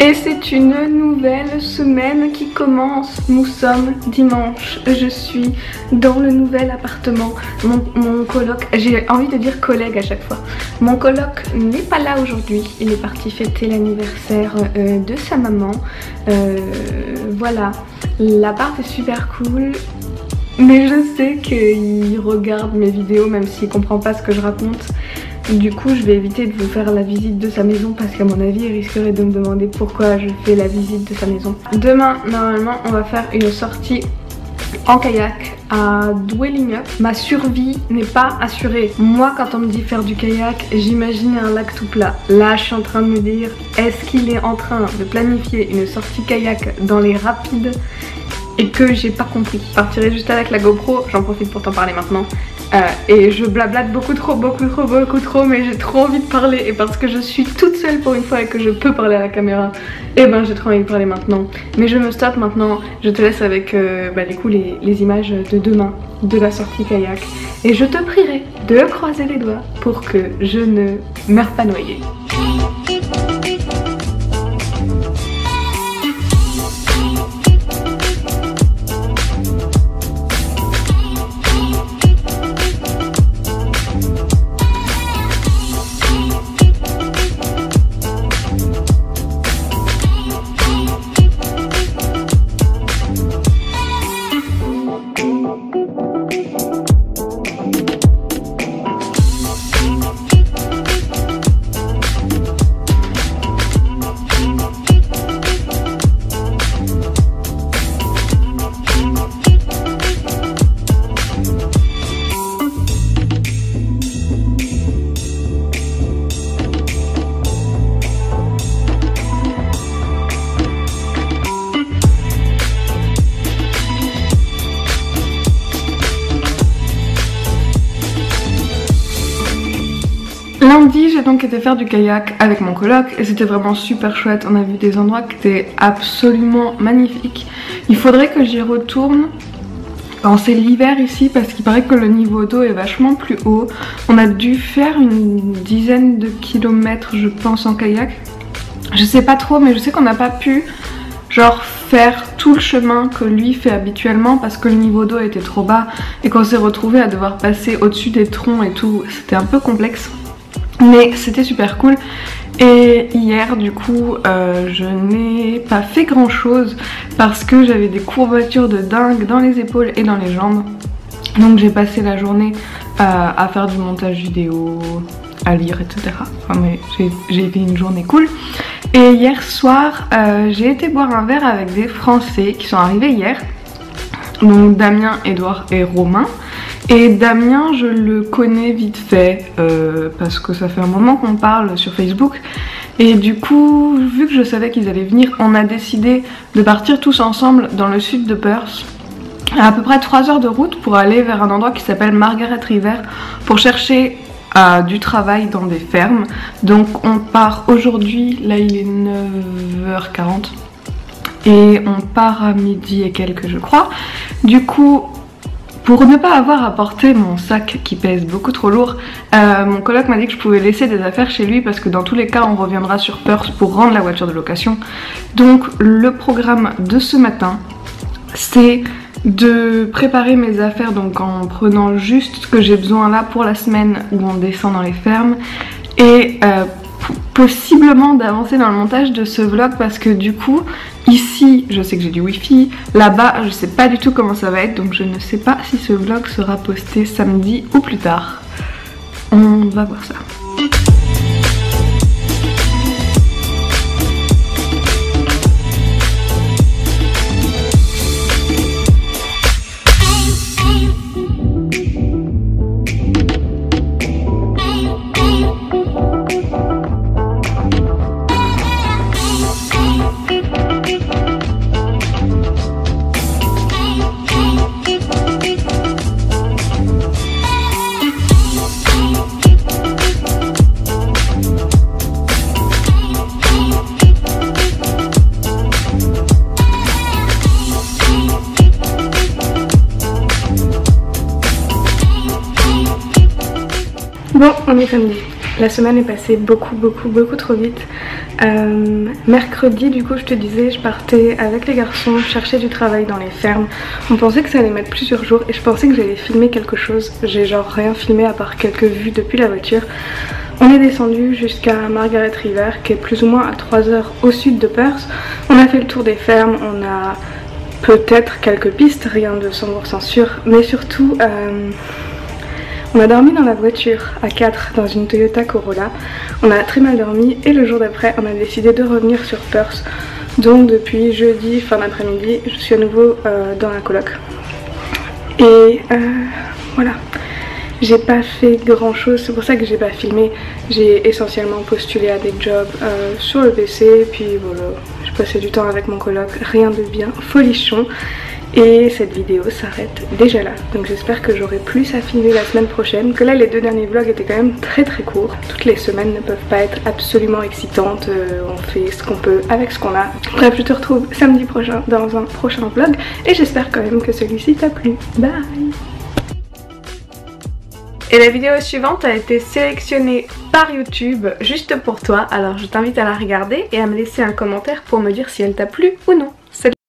Et c'est une nouvelle semaine qui commence. Nous sommes dimanche. Je suis dans le nouvel appartement. Mon coloc, j'ai envie de dire collègue à chaque fois. Mon coloc n'est pas là aujourd'hui. Il est parti fêter l'anniversaire de sa maman. Voilà. L'appart est super cool. Mais je sais qu'il regarde mes vidéos même s'il comprend pas ce que je raconte. Du coup je vais éviter de vous faire la visite de sa maison parce qu'à mon avis il risquerait de me demander pourquoi je fais la visite de sa maison. Demain normalement on va faire une sortie en kayak à Dwelling Up. Ma survie n'est pas assurée. Moi quand on me dit faire du kayak, j'imagine un lac tout plat. Là je suis en train de me dire, est-ce qu'il est en train de planifier une sortie kayak dans les rapides et que j'ai pas compris. Je partirai juste avec la GoPro, j'en profite pour t'en parler maintenant. Et je blablate beaucoup trop, mais j'ai trop envie de parler. Et parce que je suis toute seule pour une fois et que je peux parler à la caméra, et ben j'ai trop envie de parler maintenant. Mais je me stoppe maintenant, je te laisse avec du coup les images de demain, de la sortie kayak. Et je te prierai de croiser les doigts pour que je ne meure pas noyée. Lundi, j'ai donc été faire du kayak avec mon coloc et c'était vraiment super chouette. On a vu des endroits qui étaient absolument magnifiques. Il faudrait que j'y retourne quand c'est l'hiver ici parce qu'il paraît que le niveau d'eau est vachement plus haut. On a dû faire une dizaine de kilomètres je pense en kayak. Je sais pas trop mais je sais qu'on n'a pas pu genre faire tout le chemin que lui fait habituellement parce que le niveau d'eau était trop bas et qu'on s'est retrouvé à devoir passer au-dessus des troncs et tout. C'était un peu complexe. Mais c'était super cool. Et hier du coup je n'ai pas fait grand chose parce que j'avais des courbatures de dingue dans les épaules et dans les jambes. Donc j'ai passé la journée à faire du montage vidéo, à lire etc. Enfin mais j'ai fait une journée cool. Et hier soir j'ai été boire un verre avec des Français qui sont arrivés hier. Donc Damien, Edouard et Romain. Et Damien je le connais vite fait parce que ça fait un moment qu'on parle sur Facebook. Et du coup vu que je savais qu'ils allaient venir, on a décidé de partir tous ensemble dans le sud de Perth. À peu près 3 heures de route pour aller vers un endroit qui s'appelle Margaret River pour chercher du travail dans des fermes. Donc on part aujourd'hui, là il est 9h40 et on part à midi et quelques je crois. Du coup pour ne pas avoir à porter mon sac qui pèse beaucoup trop lourd, mon coloc m'a dit que je pouvais laisser des affaires chez lui parce que dans tous les cas on reviendra sur Perth pour rendre la voiture de location. Donc le programme de ce matin c'est de préparer mes affaires donc en prenant juste ce que j'ai besoin là pour la semaine où on descend dans les fermes et possiblement d'avancer dans le montage de ce vlog parce que du coup ici je sais que j'ai du wifi, là-bas je sais pas du tout comment ça va être donc je ne sais pas si ce vlog sera posté samedi ou plus tard. On va voir ça. Bon, on est samedi. La semaine est passée beaucoup trop vite. Mercredi, du coup, je te disais, je partais avec les garçons chercher du travail dans les fermes. On pensait que ça allait mettre plusieurs jours et je pensais que j'allais filmer quelque chose. J'ai genre rien filmé à part quelques vues depuis la voiture. On est descendu jusqu'à Margaret River, qui est plus ou moins à 3 heures au sud de Perth. On a fait le tour des fermes, on a peut-être quelques pistes, rien de 100% sûr, mais surtout on a dormi dans la voiture à 4 dans une Toyota Corolla. On a très mal dormi et le jour d'après on a décidé de revenir sur Perth. Donc depuis jeudi fin d'après-midi je suis à nouveau dans la coloc. Et voilà. J'ai pas fait grand chose, c'est pour ça que j'ai pas filmé. J'ai essentiellement postulé à des jobs sur le PC, puis voilà, je passais du temps avec mon coloc, rien de bien folichon. Et cette vidéo s'arrête déjà là, donc j'espère que j'aurai plus à filmer la semaine prochaine. Que là les 2 derniers vlogs étaient quand même très courts. Toutes les semaines ne peuvent pas être absolument excitantes, on fait ce qu'on peut avec ce qu'on a. Bref, je te retrouve samedi prochain dans un prochain vlog et j'espère quand même que celui-ci t'a plu. Bye. Et la vidéo suivante a été sélectionnée par YouTube juste pour toi, alors je t'invite à la regarder et à me laisser un commentaire pour me dire si elle t'a plu ou non. Salut!